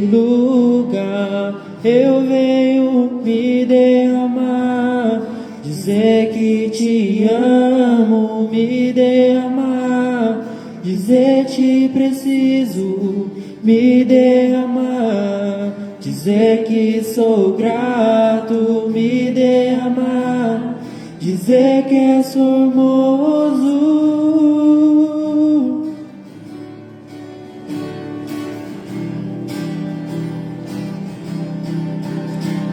lugar eu venho me derramar, dizer que te amo, me derramar, dizer te preciso, me derramar, dizer que sou grato, me derramar, dizer que és formoso.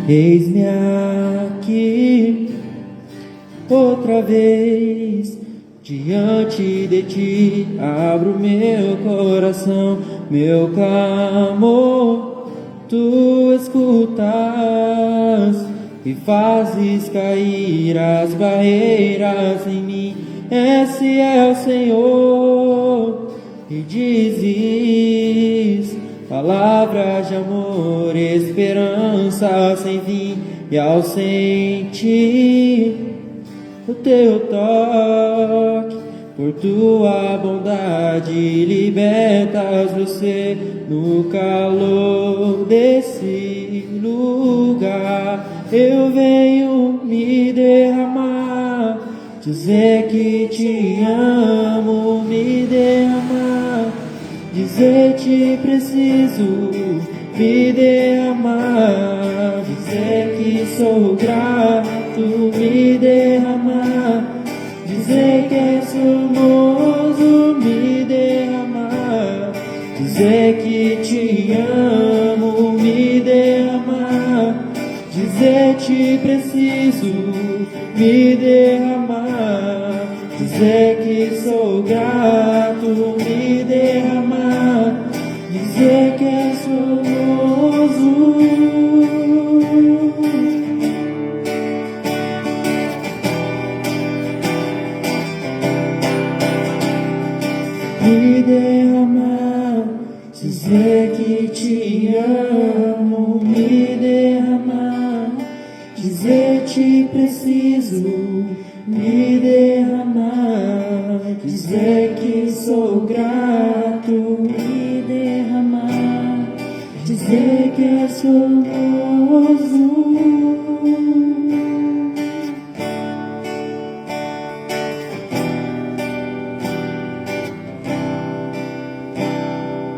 Eis-me aqui outra vez diante de ti, abro meu coração, meu clamor, tu escutas e fazes cair as barreiras em mim. Esse é o Senhor, e dizes palavras de amor, esperança sem fim, e ao sentir o teu toque, por tua bondade, libertas você no calor desse lugar. Eu venho me derramar, dizer que te amo, me derramar, dizer te preciso, me derramar, dizer que sou grato, me derramar, dizer que és formoso, me derramar, dizer que te amo, me derramar, dizer te preciso, me derramar, dizer que sou grato, me derramar, dizer que és formoso. Me derramar, dizer que te amo, me derramar, dizer te preciso, me derramar, dizer que sou grato, me derramar, dizer que és formoso.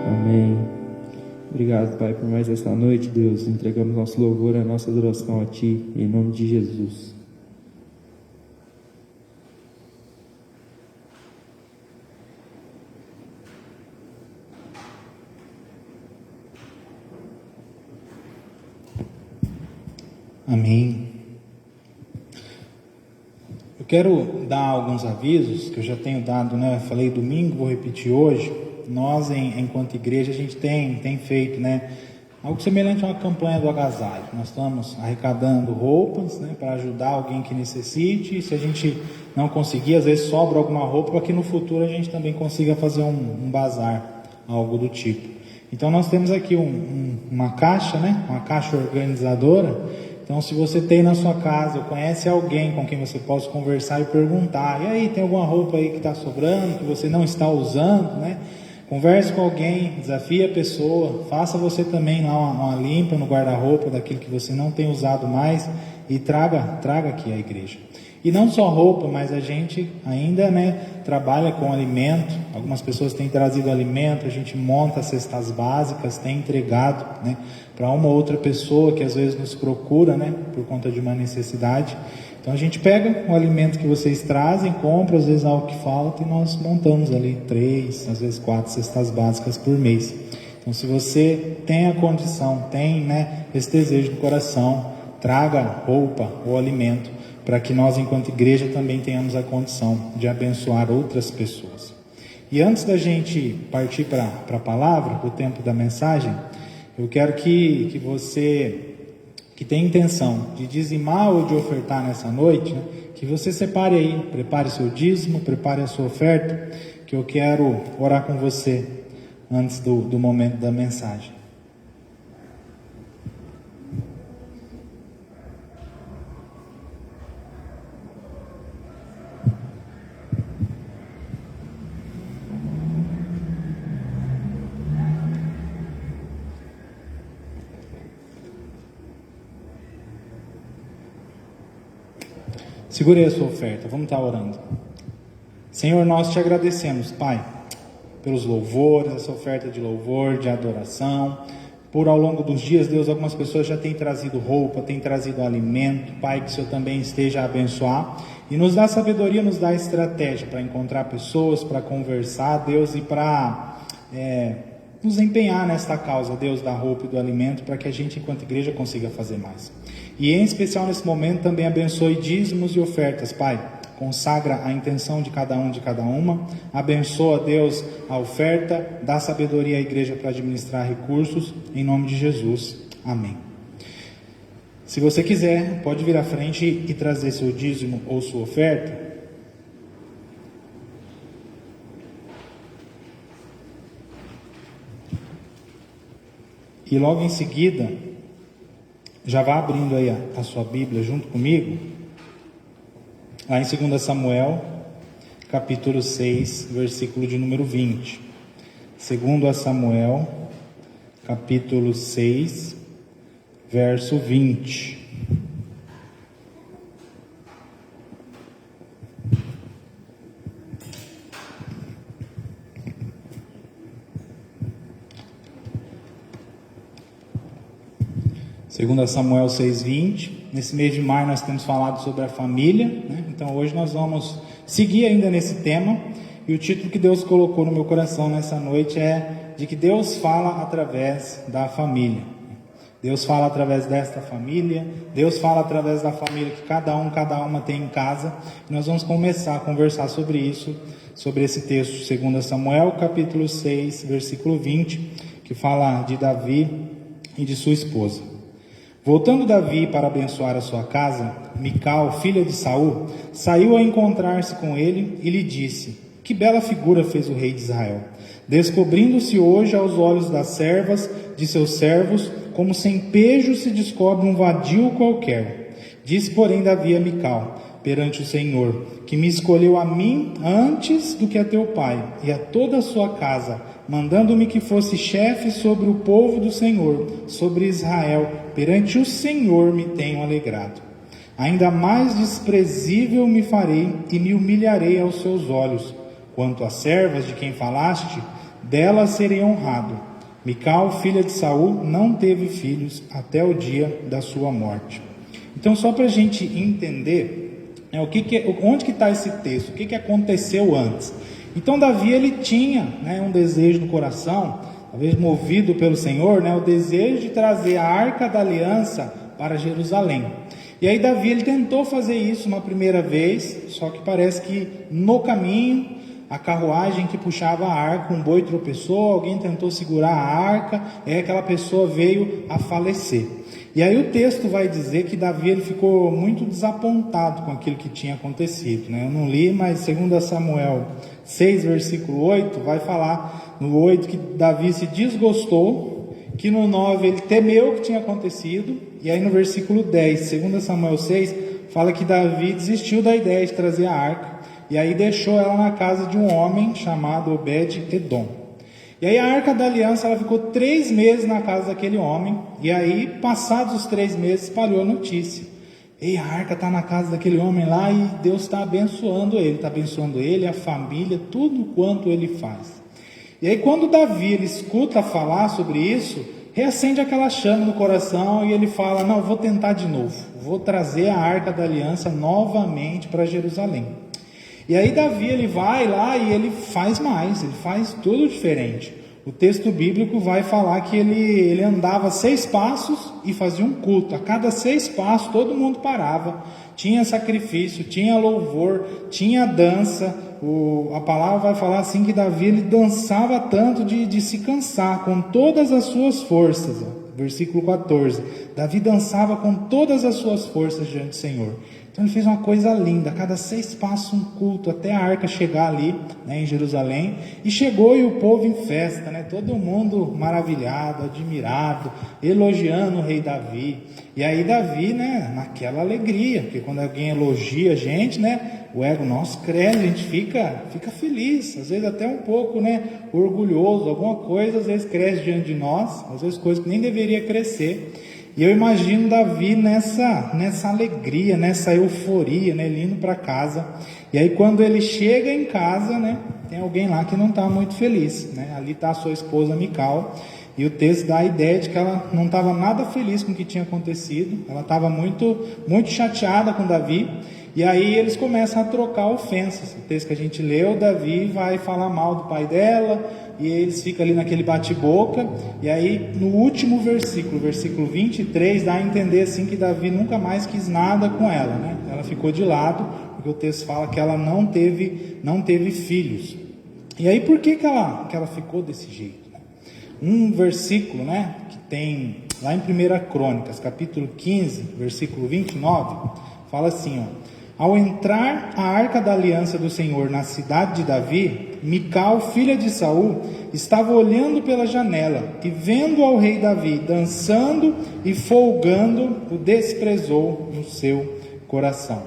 Amém. Obrigado, Pai, por mais esta noite, Deus. Entregamos nosso louvor, a nossa adoração a Ti, em nome de Jesus. Amém. Eu quero dar alguns avisos que eu já tenho dado, né? Eu falei domingo, vou repetir hoje. Nós, enquanto igreja, a gente tem feito, né, algo semelhante a uma campanha do agasalho. Nós estamos arrecadando roupas, né, para ajudar alguém que necessite. E se a gente não conseguir, às vezes sobra alguma roupa, para que no futuro a gente também consiga fazer um bazar, algo do tipo. Então nós temos aqui uma caixa, né, uma caixa organizadora. Então, se você tem na sua casa, ou conhece alguém com quem você possa conversar e perguntar, e aí, tem alguma roupa aí que está sobrando, que você não está usando, né? Converse com alguém, desafie a pessoa, faça você também lá uma limpa no guarda-roupa daquilo que você não tem usado mais e traga aqui à igreja. E não só roupa, mas a gente ainda, né, trabalha com alimento. Algumas pessoas têm trazido alimento, a gente monta cestas básicas, tem entregado, né, para uma ou outra pessoa que às vezes nos procura, né, por conta de uma necessidade. Então a gente pega o alimento que vocês trazem, compra, às vezes algo que falta, e nós montamos ali 3, às vezes 4 cestas básicas por mês. Então, se você tem a condição, tem, né, esse desejo no coração, traga roupa ou alimento, para que nós, enquanto igreja, também tenhamos a condição de abençoar outras pessoas. E antes da gente partir para a palavra, o tempo da mensagem, eu quero que você que tem intenção de dizimar ou de ofertar nessa noite, né, que você separe aí, prepare seu dízimo, prepare a sua oferta, que eu quero orar com você antes do momento da mensagem. Segure aí a sua oferta, vamos estar orando. Senhor, nós te agradecemos, Pai, pelos louvores, essa oferta de louvor, de adoração. Por ao longo dos dias, Deus, algumas pessoas já têm trazido roupa, têm trazido alimento. Pai, que o Senhor também esteja a abençoar e nos dá sabedoria, nos dá estratégia para encontrar pessoas, para conversar, Deus, e para nos empenhar nesta causa, Deus, da roupa e do alimento, para que a gente, enquanto igreja, consiga fazer mais. E em especial nesse momento também abençoe dízimos e ofertas, Pai. Consagra a intenção de cada um, de cada uma. Abençoa, Deus, a oferta. Dá sabedoria à igreja para administrar recursos. Em nome de Jesus. Amém. Se você quiser, pode vir à frente e trazer seu dízimo ou sua oferta. E logo em seguida, já vá abrindo aí a sua Bíblia junto comigo. Lá em 2 Samuel, capítulo 6, versículo de número 20. 2 Samuel, capítulo 6, verso 20. Segunda Samuel 6:20. Nesse mês de maio nós temos falado sobre a família, né? Então hoje nós vamos seguir ainda nesse tema, e o título que Deus colocou no meu coração nessa noite é de que Deus fala através da família. Deus fala através desta família, Deus fala através da família que cada uma tem em casa. E nós vamos começar a conversar sobre isso, sobre esse texto, 2 Samuel capítulo 6, versículo 20, que fala de Davi e de sua esposa. Voltando Davi para abençoar a sua casa, Mical, filha de Saul, saiu a encontrar-se com ele e lhe disse: que bela figura fez o rei de Israel, descobrindo-se hoje aos olhos das servas de seus servos, como sem pejo se descobre um vadio qualquer. Disse, porém, Davi a Mical, perante o Senhor, que me escolheu a mim antes do que a teu pai e a toda a sua casa, mandando-me que fosse chefe sobre o povo do Senhor, sobre Israel. Perante o Senhor me tenho alegrado. Ainda mais desprezível me farei e me humilharei aos seus olhos. Quanto às servas de quem falaste, delas serei honrado. Mical, filha de Saul, não teve filhos até o dia da sua morte. Então, só para a gente entender, onde que está esse texto, o que aconteceu antes. Então Davi, ele tinha, um desejo no coração, talvez movido pelo Senhor, o desejo de trazer a Arca da Aliança para Jerusalém. E aí Davi, ele tentou fazer isso uma primeira vez, só que parece que no caminho, a carruagem que puxava a arca, um boi tropeçou, alguém tentou segurar a arca, e aí aquela pessoa veio a falecer. E aí o texto vai dizer que Davi, ele ficou muito desapontado com aquilo que tinha acontecido, Eu não li, mas 2 Samuel 6, versículo 8, vai falar no 8 que Davi se desgostou, que no 9 ele temeu o que tinha acontecido, e aí no versículo 10, 2 Samuel 6, fala que Davi desistiu da ideia de trazer a arca, e aí deixou ela na casa de um homem chamado Obed-Edom. E aí a Arca da Aliança, ela ficou 3 meses na casa daquele homem, e aí, passados os 3 meses, espalhou a notícia. Ei, a arca está na casa daquele homem lá, e Deus está abençoando ele, a família, tudo quanto ele faz. E aí quando Davi, ele escuta falar sobre isso, reacende aquela chama no coração, e ele fala, não, vou tentar de novo, vou trazer a Arca da Aliança novamente para Jerusalém. E aí Davi, ele vai lá e ele faz mais, ele faz tudo diferente. O texto bíblico vai falar que ele andava 6 passos e fazia um culto. A cada 6 passos todo mundo parava, tinha sacrifício, tinha louvor, tinha dança. A palavra vai falar assim que Davi, ele dançava tanto de se cansar com todas as suas forças. Versículo 14, Davi dançava com todas as suas forças diante do Senhor. Então ele fez uma coisa linda, a cada 6 passos um culto, até a arca chegar ali, em Jerusalém, e chegou e o povo em festa, todo mundo maravilhado, admirado, elogiando o rei Davi. E aí Davi, naquela alegria, porque quando alguém elogia a gente, o ego nosso cresce, a gente fica feliz, às vezes até um pouco, orgulhoso, alguma coisa às vezes cresce diante de nós, às vezes coisa que nem deveria crescer. E eu imagino Davi nessa alegria, nessa euforia, né, ele indo para casa. E aí quando ele chega em casa, né, tem alguém lá que não está muito feliz, né? Ali está a sua esposa Mical, e o texto dá a ideia de que ela não estava nada feliz com o que tinha acontecido, ela estava muito chateada com Davi. E aí eles começam a trocar ofensas. O texto que a gente leu, Davi vai falar mal do pai dela, e eles ficam ali naquele bate-boca. E aí no último versículo, versículo 23, dá a entender assim que Davi nunca mais quis nada com ela, né? Ela ficou de lado, porque o texto fala que ela não teve filhos. E aí por que ela ficou desse jeito, né? Um versículo, né, que tem lá em 1 Crônicas, capítulo 15, versículo 29, fala assim, ó: ao entrar a arca da aliança do Senhor na cidade de Davi, Mical, filha de Saul, estava olhando pela janela e vendo ao rei Davi dançando e folgando, o desprezou no seu coração.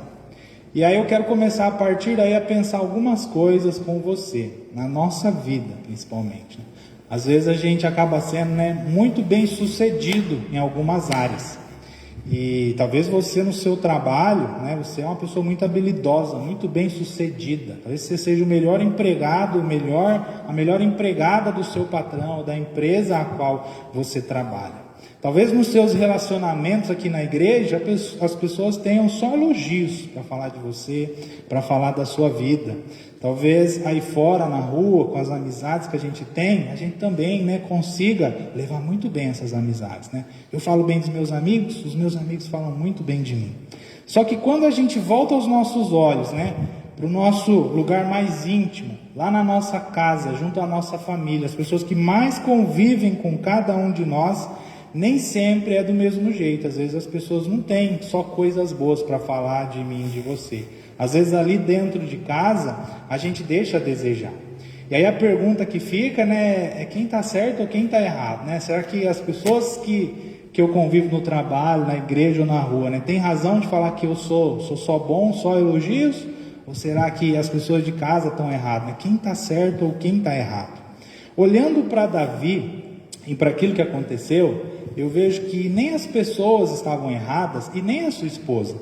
E aí eu quero começar a partir daí a pensar algumas coisas com você, na nossa vida principalmente, né? Às vezes a gente acaba sendo, né, muito bem sucedido em algumas áreas. E talvez você no seu trabalho, né, você é uma pessoa muito habilidosa, muito bem sucedida. Talvez você seja o melhor empregado, a melhor empregada do seu patrão, da empresa a qual você trabalha. Talvez nos seus relacionamentos aqui na igreja, as pessoas tenham só elogios para falar de você, para falar da sua vida. Talvez aí fora, na rua, com as amizades que a gente tem, a gente também, né, consiga levar muito bem essas amizades, né? Eu falo bem dos meus amigos, os meus amigos falam muito bem de mim. Só que quando a gente volta aos nossos olhos, né, para o nosso lugar mais íntimo, lá na nossa casa, junto à nossa família, as pessoas que mais convivem com cada um de nós, nem sempre é do mesmo jeito. Às vezes as pessoas não têm só coisas boas para falar de mim e de você. Às vezes ali dentro de casa a gente deixa a desejar. E aí a pergunta que fica, né, é quem está certo ou quem está errado, né? Será que as pessoas que eu convivo no trabalho, na igreja ou na rua, né, tem razão de falar que eu sou só bom, só elogios? Ou será que as pessoas de casa estão erradas, né? Quem está certo ou quem está errado? Olhando para Davi e para aquilo que aconteceu, eu vejo que nem as pessoas estavam erradas e nem a sua esposa.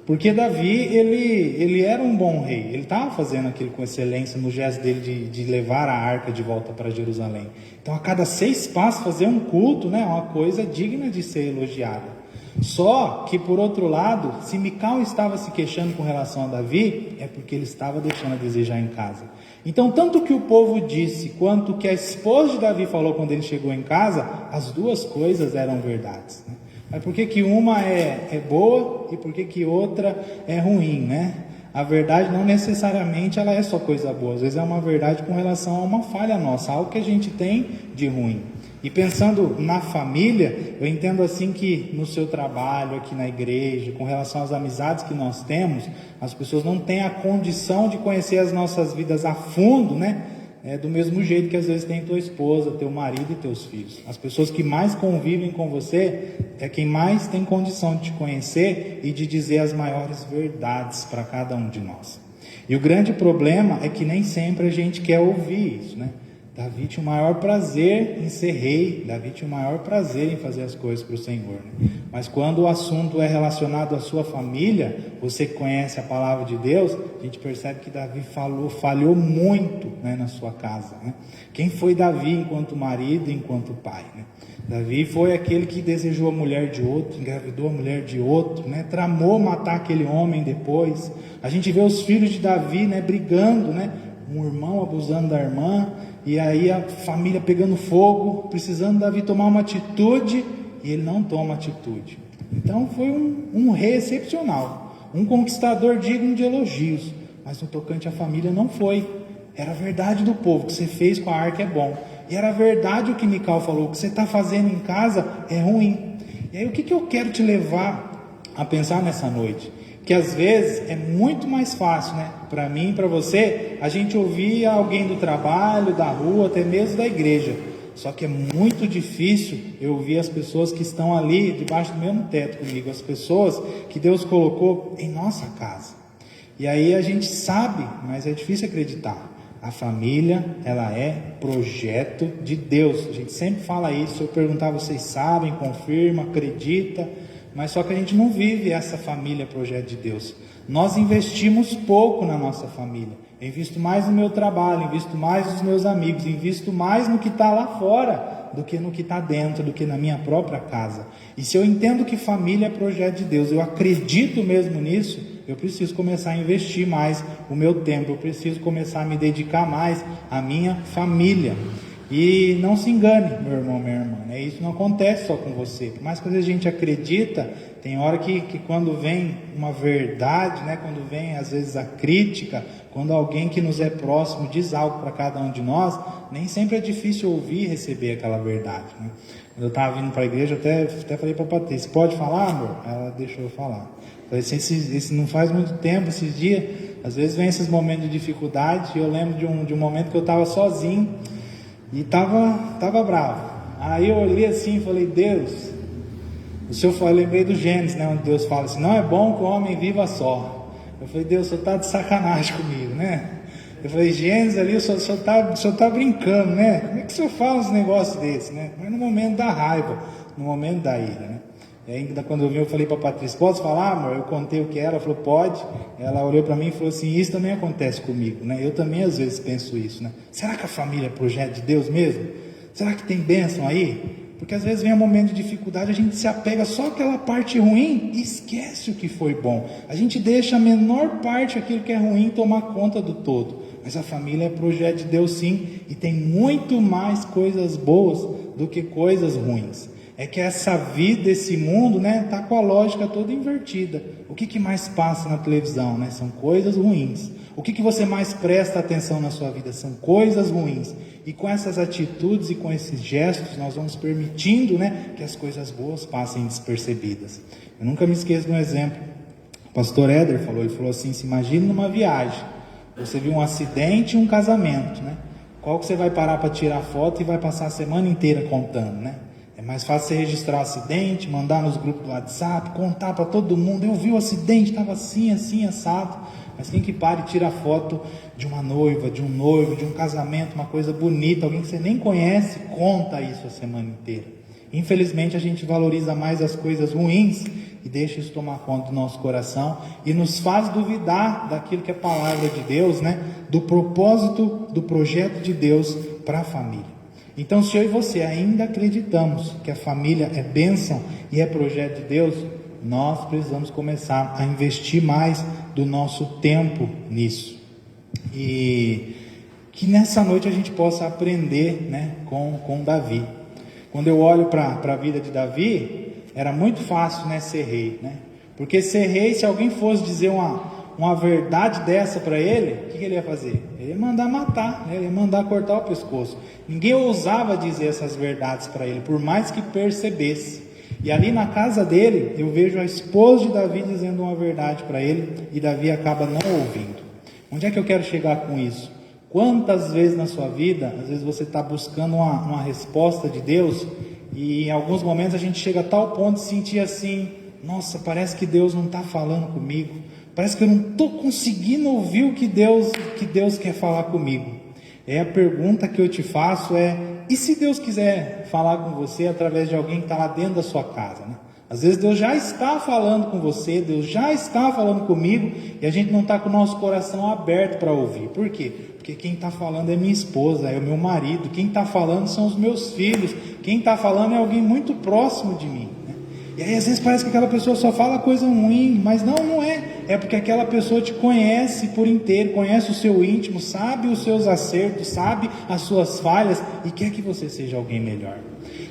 Porque Davi, ele era um bom rei, ele estava fazendo aquilo com excelência no gesto dele de levar a arca de volta para Jerusalém. Então a cada 6 passos fazer um culto, né, é uma coisa digna de ser elogiada. Só que por outro lado, se Mical estava se queixando com relação a Davi, é porque ele estava deixando a desejar em casa. Então tanto que o povo disse, quanto que a esposa de Davi falou quando ele chegou em casa, as duas coisas eram verdades, né? Mas por que uma é boa e por que outra é ruim, né? A verdade não necessariamente ela é só coisa boa, às vezes é uma verdade com relação a uma falha nossa, algo que a gente tem de ruim. E pensando na família, eu entendo assim que no seu trabalho, aqui na igreja, com relação às amizades que nós temos, as pessoas não têm a condição de conhecer as nossas vidas a fundo, né? Do mesmo jeito que às vezes tem tua esposa, teu marido e teus filhos. As pessoas que mais convivem com você é quem mais tem condição de te conhecer e de dizer as maiores verdades para cada um de nós. E o grande problema é que nem sempre a gente quer ouvir isso, né? Davi tinha o maior prazer em ser rei, Davi tinha o maior prazer em fazer as coisas para o Senhor, né? Mas quando o assunto é relacionado à sua família, você que conhece a palavra de Deus, a gente percebe que Davi falhou muito, né, na sua casa, né? Quem foi Davi enquanto marido, enquanto pai, né? Davi foi aquele que desejou a mulher de outro, engravidou a mulher de outro, né? Tramou matar aquele homem depois. A gente vê os filhos de Davi, né, brigando, né? Um irmão abusando da irmã, e aí a família pegando fogo, precisando Davi tomar uma atitude, e ele não toma atitude. Então foi um rei excepcional, um conquistador digno de elogios, mas no tocante à família não foi. Era a verdade do povo, o que você fez com a arca é bom, e era verdade o que Mical falou, o que você está fazendo em casa é ruim. E aí o que eu quero te levar a pensar nessa noite? Que às vezes é muito mais fácil, né, para mim e para você, a gente ouvir alguém do trabalho, da rua, até mesmo da igreja. Só que é muito difícil eu ouvir as pessoas que estão ali debaixo do mesmo teto comigo, as pessoas que Deus colocou em nossa casa. E aí a gente sabe, mas é difícil acreditar. A família, ela é projeto de Deus. A gente sempre fala isso. Se eu perguntar, vocês sabem, confirma, acredita, mas só que a gente não vive essa família, projeto de Deus. Nós investimos pouco na nossa família. Eu invisto mais no meu trabalho, invisto mais nos meus amigos, invisto mais no que está lá fora do que no que está dentro, do que na minha própria casa. E se eu entendo que família é projeto de Deus, eu acredito mesmo nisso, eu preciso começar a investir mais o meu tempo, eu preciso começar a me dedicar mais à minha família. E não se engane, meu irmão, minha irmã, né? Isso não acontece só com você. Por mais que às vezes a gente acredita, tem hora que quando vem uma verdade, né? Quando vem às vezes a crítica, quando alguém que nos é próximo diz algo para cada um de nós, nem sempre é difícil ouvir e receber aquela verdade, né? Quando eu estava vindo para a igreja, até falei para a Patrícia, pode falar, amor? Ela deixou eu falar. Falei assim, esse não faz muito tempo, esses dias, às vezes vem esses momentos de dificuldade, e eu lembro de um momento que eu estava sozinho, e tava bravo. Aí eu olhei assim e falei, Deus, eu lembrei do Gênesis, né, onde Deus fala assim, não é bom que o homem viva só. Eu falei, Deus, o senhor está de sacanagem comigo, né? Eu falei, Gênesis ali, o senhor tá brincando, né? Como é que o senhor fala uns negócios desses, né? Mas no momento da raiva, no momento da ira, né? E ainda quando eu vim, eu falei para a Patrícia, posso falar, amor? Eu contei o que era, ela falou, pode. Ela olhou para mim e falou assim, isso também acontece comigo, né? Eu também às vezes penso isso, né? Será que a família é projeto de Deus mesmo? Será que tem bênção aí? Porque às vezes vem um momento de dificuldade, a gente se apega só àquela parte ruim e esquece o que foi bom. A gente deixa a menor parte, aquilo que é ruim, tomar conta do todo. Mas a família é projeto de Deus sim, e tem muito mais coisas boas do que coisas ruins. É que essa vida, esse mundo, né, tá com a lógica toda invertida. O que mais passa na televisão, né? São coisas ruins. O que você mais presta atenção na sua vida? São coisas ruins. E com essas atitudes e com esses gestos, nós vamos permitindo, né, que as coisas boas passem despercebidas. Eu nunca me esqueço de um exemplo. O pastor Éder falou, ele falou assim, se imagine numa viagem. Você viu um acidente e um casamento, né? Qual que você vai parar para tirar foto e vai passar a semana inteira contando, né? É mais fácil você registrar o acidente, mandar nos grupos do WhatsApp, contar para todo mundo, eu vi o acidente, estava assim, assim, assado. Mas quem que para e tira foto de uma noiva, de um noivo, de um casamento, uma coisa bonita, alguém que você nem conhece, conta isso a semana inteira. Infelizmente a gente valoriza mais as coisas ruins e deixa isso tomar conta do nosso coração e nos faz duvidar daquilo que é a palavra de Deus, né? Do propósito, do projeto de Deus para a família. Então, se eu e você ainda acreditamos que a família é bênção e é projeto de Deus, nós precisamos começar a investir mais do nosso tempo nisso. E que nessa noite a gente possa aprender, né, com Davi. Quando eu olho para a vida de Davi, era muito fácil, né, ser rei, né? Porque ser rei, se alguém fosse dizer uma verdade dessa para ele, o que ele ia fazer? Ele ia mandar matar, né? Ele ia mandar cortar o pescoço. Ninguém ousava dizer essas verdades para ele, por mais que percebesse. E ali na casa dele, eu vejo a esposa de Davi dizendo uma verdade para ele, e Davi acaba não ouvindo. Onde é que eu quero chegar com isso? Quantas vezes na sua vida, às vezes você está buscando uma resposta de Deus, e em alguns momentos a gente chega a tal ponto de sentir assim, nossa, parece que Deus não está falando comigo, parece que eu não estou conseguindo ouvir o que Deus quer falar comigo. A pergunta que eu te faço é, e se Deus quiser falar com você através de alguém que está lá dentro da sua casa, né? Às vezes Deus já está falando com você, Deus já está falando comigo, e a gente não está com o nosso coração aberto para ouvir. Por quê? Porque quem está falando é minha esposa, é o meu marido, quem está falando são os meus filhos, quem está falando é alguém muito próximo de mim, né? E aí às vezes parece que aquela pessoa só fala coisa ruim, mas não é. É porque aquela pessoa te conhece por inteiro, conhece o seu íntimo, sabe os seus acertos, sabe as suas falhas e quer que você seja alguém melhor.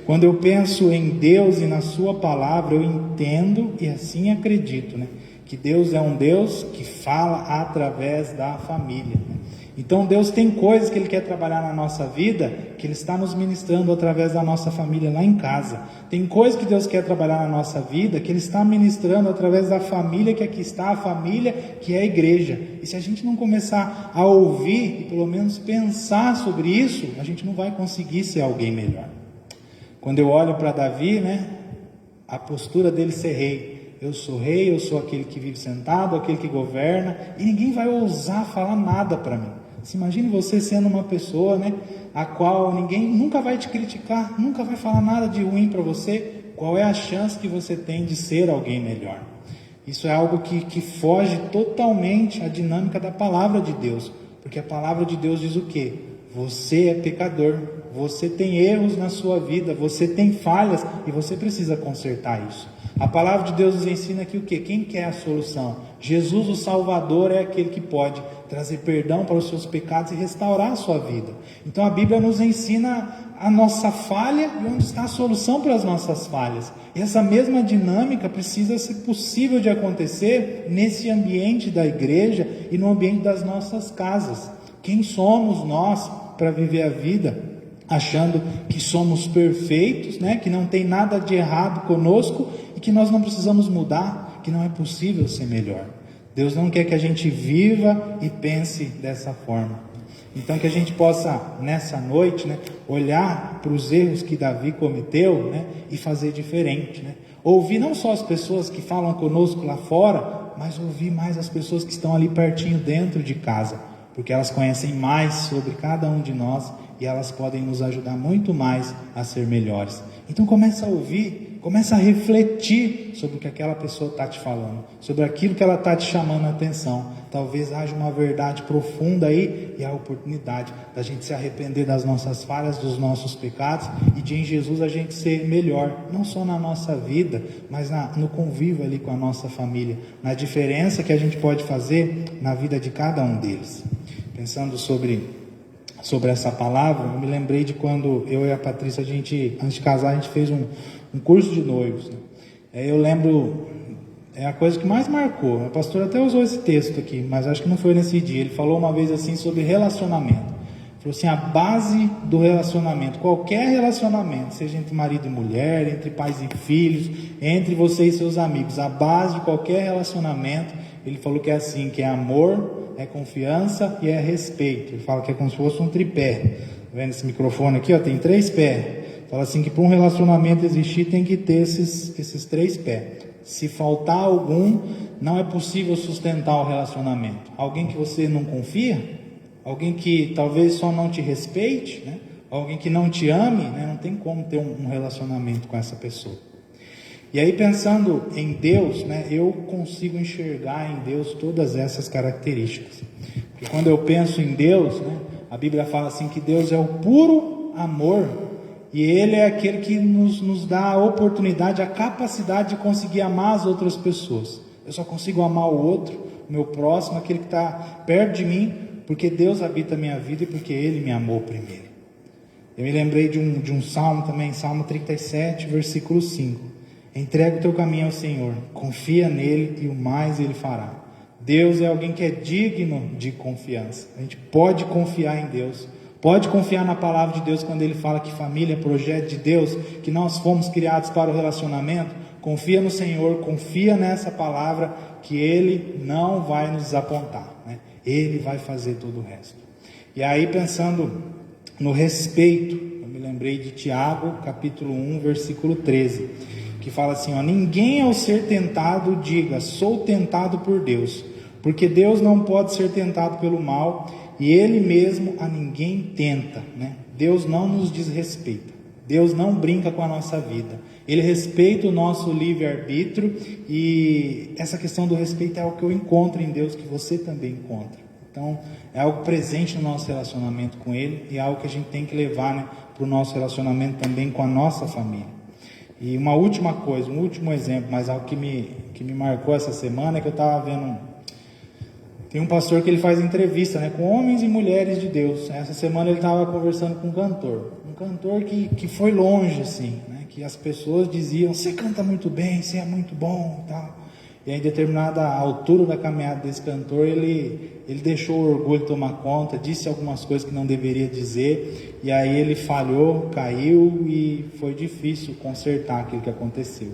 Quando eu penso em Deus e na sua palavra, eu entendo e assim acredito, né, que Deus é um Deus que fala através da família, né? Então Deus tem coisas que Ele quer trabalhar na nossa vida, que Ele está nos ministrando através da nossa família lá em casa. Tem coisas que Deus quer trabalhar na nossa vida, que Ele está ministrando através da família que aqui está, a família que é a igreja. E se a gente não começar a ouvir e pelo menos pensar sobre isso, a gente não vai conseguir ser alguém melhor. Quando eu olho para Davi, né, a postura dele ser rei. Eu sou rei, eu sou aquele que vive sentado, aquele que governa, e ninguém vai ousar falar nada para mim. Se imagine você sendo uma pessoa, né, a qual ninguém nunca vai te criticar, nunca vai falar nada de ruim para você. Qual é a chance que você tem de ser alguém melhor? Isso é algo que foge totalmente à dinâmica da palavra de Deus, porque a palavra de Deus diz o quê? Você é pecador, você tem erros na sua vida, você tem falhas e você precisa consertar isso. A palavra de Deus nos ensina aqui o quê? Quem quer a solução? Jesus, o Salvador, é aquele que pode trazer perdão para os seus pecados e restaurar a sua vida. Então a Bíblia nos ensina a nossa falha e onde está a solução para as nossas falhas. E essa mesma dinâmica precisa ser possível de acontecer nesse ambiente da igreja e no ambiente das nossas casas. Quem somos nós para viver a vida achando que somos perfeitos, né? Que não tem nada de errado conosco e que nós não precisamos mudar, que não é possível ser melhor? Deus não quer que a gente viva e pense dessa forma. Então que a gente possa nessa noite, né, olhar para os erros que Davi cometeu, né, e fazer diferente, né? Ouvir não só as pessoas que falam conosco lá fora, mas ouvir mais as pessoas que estão ali pertinho dentro de casa, porque elas conhecem mais sobre cada um de nós e elas podem nos ajudar muito mais a ser melhores. Então começa a ouvir, começa a refletir sobre o que aquela pessoa está te falando, sobre aquilo que ela está te chamando a atenção. Talvez haja uma verdade profunda aí e a oportunidade da gente se arrepender das nossas falhas, dos nossos pecados e de em Jesus a gente ser melhor, não só na nossa vida, mas no convívio ali com a nossa família, na diferença que a gente pode fazer na vida de cada um deles. Pensando sobre essa palavra, eu me lembrei de quando eu e a Patrícia, antes de casar, a gente fez um curso de noivos, né? Eu lembro, é a coisa que mais marcou, a pastora até usou esse texto aqui, mas acho que não foi nesse dia. Ele falou uma vez assim sobre relacionamento. Falou assim, a base do relacionamento, qualquer relacionamento, seja entre marido e mulher, entre pais e filhos, entre você e seus amigos, a base de qualquer relacionamento, ele falou que é assim, que é amor, é confiança e é respeito. Ele fala que é como se fosse um tripé. Tá vendo esse microfone aqui, ó, tem 3 pés. Fala assim que para um relacionamento existir tem que ter esses 3 pés. Se faltar algum, não é possível sustentar o relacionamento. Alguém que você não confia, alguém que talvez só não te respeite, né? Alguém que não te ame, né? Não tem como ter um relacionamento com essa pessoa. E aí, pensando em Deus, né, eu consigo enxergar em Deus todas essas características. Porque quando eu penso em Deus, né, a Bíblia fala assim que Deus é o puro amor, e Ele é aquele que nos dá a oportunidade, a capacidade de conseguir amar as outras pessoas. Eu só consigo amar o outro, o meu próximo, aquele que está perto de mim, porque Deus habita a minha vida e porque Ele me amou primeiro. Eu me lembrei de um salmo também, Salmo 37, versículo 5. Entrega o teu caminho ao Senhor, confia nele e o mais Ele fará. Deus é alguém que é digno de confiança. A gente pode confiar em Deus, pode confiar na palavra de Deus quando Ele fala que família é projeto de Deus, que nós fomos criados para o relacionamento. Confia no Senhor, confia nessa palavra que Ele não vai nos desapontar, né? Ele vai fazer todo o resto. E aí, pensando no respeito, eu me lembrei de Tiago, capítulo 1, versículo 13, que fala assim, ó, ninguém ao ser tentado diga, sou tentado por Deus, porque Deus não pode ser tentado pelo mal, e Ele mesmo a ninguém tenta, né? Deus não nos desrespeita, Deus não brinca com a nossa vida, Ele respeita o nosso livre-arbítrio, e essa questão do respeito é algo que eu encontro em Deus, que você também encontra. Então, é algo presente no nosso relacionamento com Ele, e é algo que a gente tem que levar, né, para o nosso relacionamento também com a nossa família. E uma última coisa, um último exemplo, mas algo que me marcou essa semana, é que eu estava vendo, tem um pastor que ele faz entrevista, né, com homens e mulheres de Deus. Essa semana ele estava conversando com um cantor que foi longe, assim, né, que as pessoas diziam, você canta muito bem, você é muito bom e tal. E aí, em determinada altura da caminhada desse cantor, ele deixou o orgulho tomar conta, disse algumas coisas que não deveria dizer, e aí ele falhou, caiu, e foi difícil consertar aquilo que aconteceu.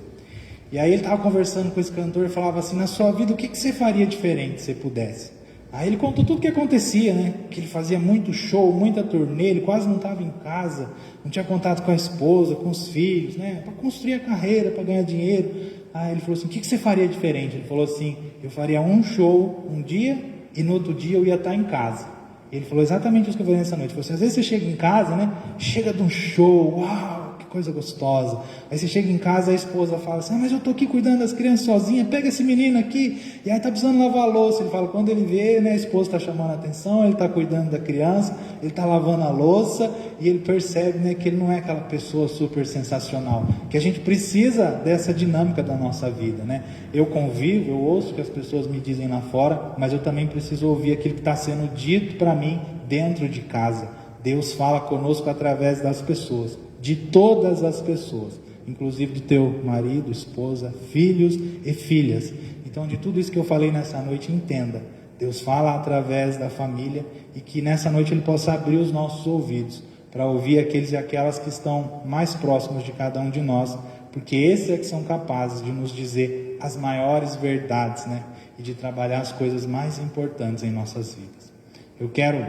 E aí ele estava conversando com esse cantor e falava assim, na sua vida, o que você faria diferente se você pudesse? Aí ele contou tudo o que acontecia, né? Que ele fazia muito show, muita turnê, ele quase não estava em casa, não tinha contato com a esposa, com os filhos, né? Para construir a carreira, para ganhar dinheiro. Aí ele falou assim, o que você faria diferente? Ele falou assim, eu faria um show um dia e no outro dia eu ia estar em casa. Ele falou exatamente isso que eu falei nessa noite. Ele falou assim, às vezes você chega em casa, né? Chega de um show, uau, que coisa gostosa. Aí você chega em casa, a esposa fala assim, mas eu tô aqui cuidando das crianças sozinha, pega esse menino aqui, e aí tá precisando lavar a louça. Ele fala, quando ele vê, né, a esposa está chamando a atenção, ele está cuidando da criança, ele está lavando a louça, e ele percebe, né, que ele não é aquela pessoa super sensacional, que a gente precisa dessa dinâmica da nossa vida, né? Eu convivo, eu ouço o que as pessoas me dizem lá fora, mas eu também preciso ouvir aquilo que está sendo dito para mim dentro de casa. Deus fala conosco através das pessoas, de todas as pessoas, inclusive do teu marido, esposa, filhos e filhas. Então, de tudo isso que eu falei nessa noite, entenda, Deus fala através da família, e que nessa noite Ele possa abrir os nossos ouvidos para ouvir aqueles e aquelas que estão mais próximos de cada um de nós, porque esses é que são capazes de nos dizer as maiores verdades, né? E de trabalhar as coisas mais importantes em nossas vidas. Eu quero,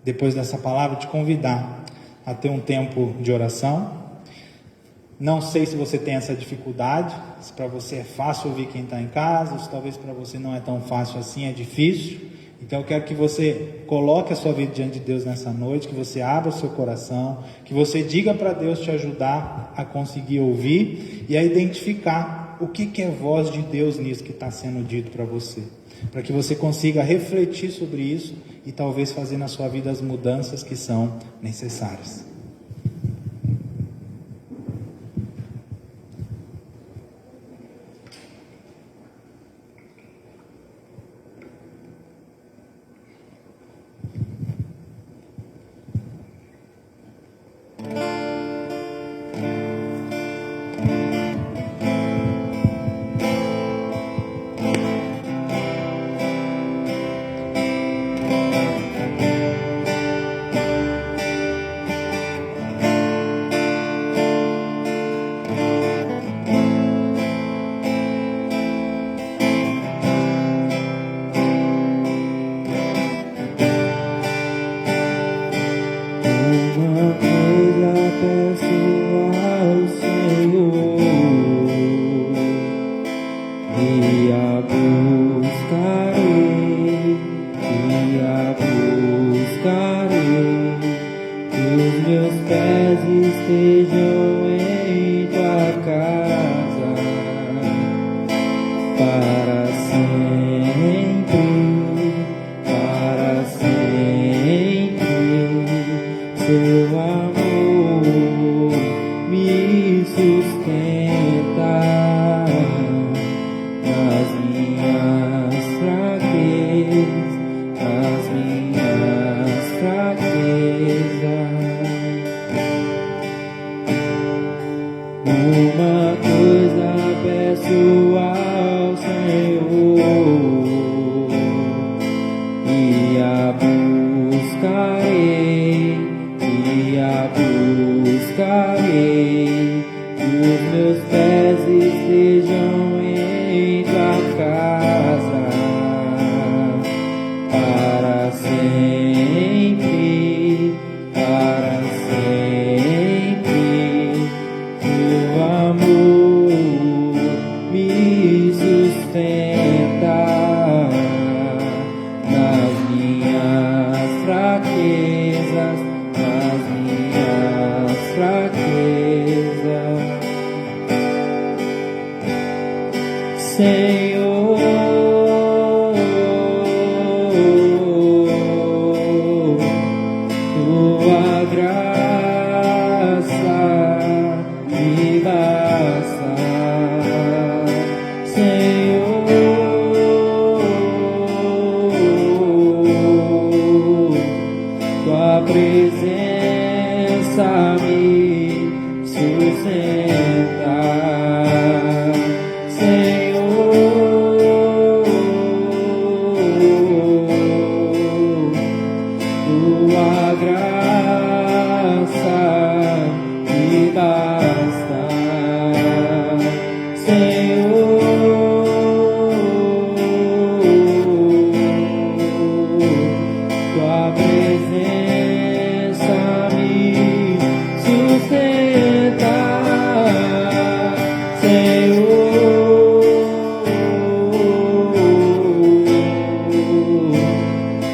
depois dessa palavra, te convidar a ter um tempo de oração. Não sei se você tem essa dificuldade, se para você é fácil ouvir quem está em casa, se talvez para você não é tão fácil assim, é difícil. Então eu quero que você coloque a sua vida diante de Deus nessa noite, que você abra o seu coração, que você diga para Deus te ajudar a conseguir ouvir e a identificar o que é voz de Deus nisso que está sendo dito para você, para que você consiga refletir sobre isso e talvez fazer na sua vida as mudanças que são necessárias.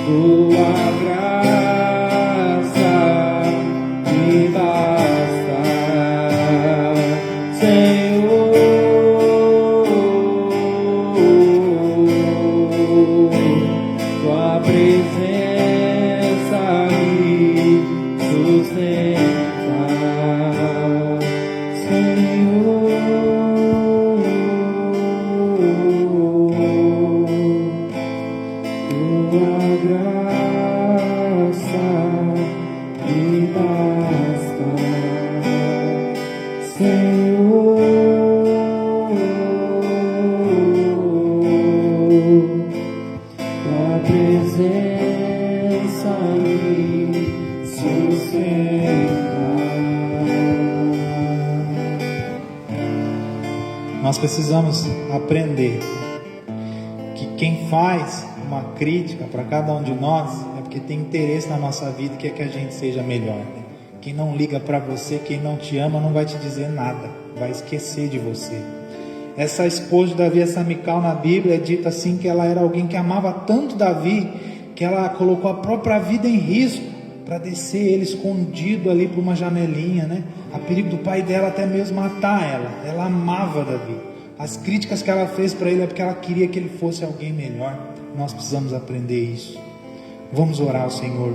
Tua Nós precisamos aprender que quem faz uma crítica para cada um de nós é porque tem interesse na nossa vida e quer que a gente seja melhor. Quem não liga para você, quem não te ama, não vai te dizer nada, vai esquecer de você. Essa esposa de Davi, essa Mical, na Bíblia é dita assim, que ela era alguém que amava tanto Davi, que ela colocou a própria vida em risco para descer ele escondido ali por uma janelinha, né? A perigo do pai dela até mesmo matar ela. Ela amava Davi. As críticas que ela fez para ele é porque ela queria que ele fosse alguém melhor. Nós precisamos aprender isso. Vamos orar ao Senhor.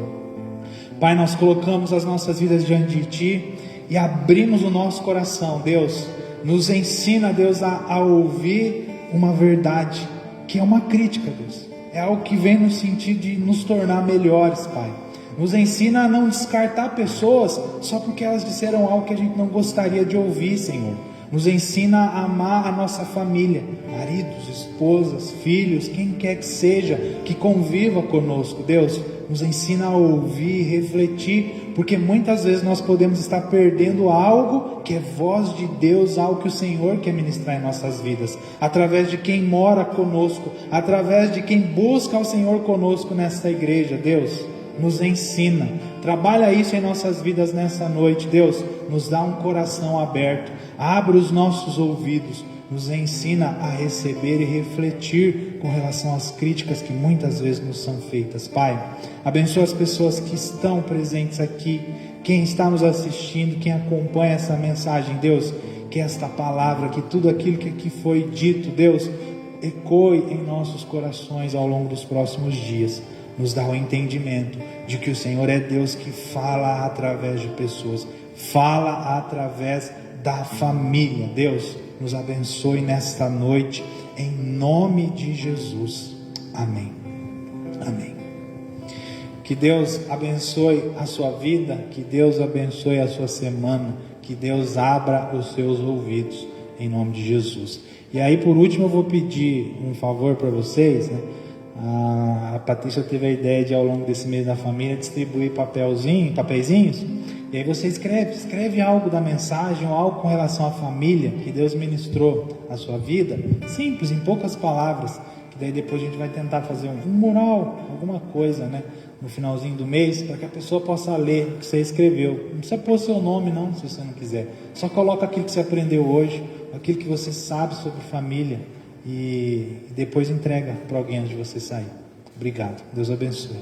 Pai, nós colocamos as nossas vidas diante de Ti e abrimos o nosso coração. Deus, nos ensina, Deus, a ouvir uma verdade, que é uma crítica, Deus. É algo que vem no sentido de nos tornar melhores, Pai. Nos ensina a não descartar pessoas só porque elas disseram algo que a gente não gostaria de ouvir, Senhor. Nos ensina a amar a nossa família, maridos, esposas, filhos, quem quer que seja, que conviva conosco. Deus, nos ensina a ouvir, refletir, porque muitas vezes nós podemos estar perdendo algo que é voz de Deus, algo que o Senhor quer ministrar em nossas vidas, através de quem mora conosco, através de quem busca o Senhor conosco nesta igreja. Deus, nos ensina, trabalha isso em nossas vidas nessa noite. Deus, nos dá um coração aberto, abre os nossos ouvidos, nos ensina a receber e refletir com relação às críticas que muitas vezes nos são feitas. Pai, abençoa as pessoas que estão presentes aqui, quem está nos assistindo, quem acompanha essa mensagem. Deus, que esta palavra, que tudo aquilo que aqui foi dito, Deus, ecoe em nossos corações ao longo dos próximos dias. Nos dá o entendimento de que o Senhor é Deus que fala através de pessoas, fala através da família. Deus, nos abençoe nesta noite, em nome de Jesus. Amém. Amém. Que Deus abençoe a sua vida, que Deus abençoe a sua semana, que Deus abra os seus ouvidos, em nome de Jesus. E aí, por último, eu vou pedir um favor para vocês, né? A Patrícia teve a ideia de, ao longo desse mês da família, distribuir papeizinhos, e aí você escreve algo da mensagem, ou algo com relação à família que Deus ministrou à sua vida, simples, em poucas palavras, que daí depois a gente vai tentar fazer um mural, alguma coisa, né, no finalzinho do mês, para que a pessoa possa ler o que você escreveu. Não precisa pôr seu nome não, se você não quiser, só coloca aquilo que você aprendeu hoje, aquilo que você sabe sobre família, e depois entrega para alguém antes de você sair. Obrigado, Deus abençoe.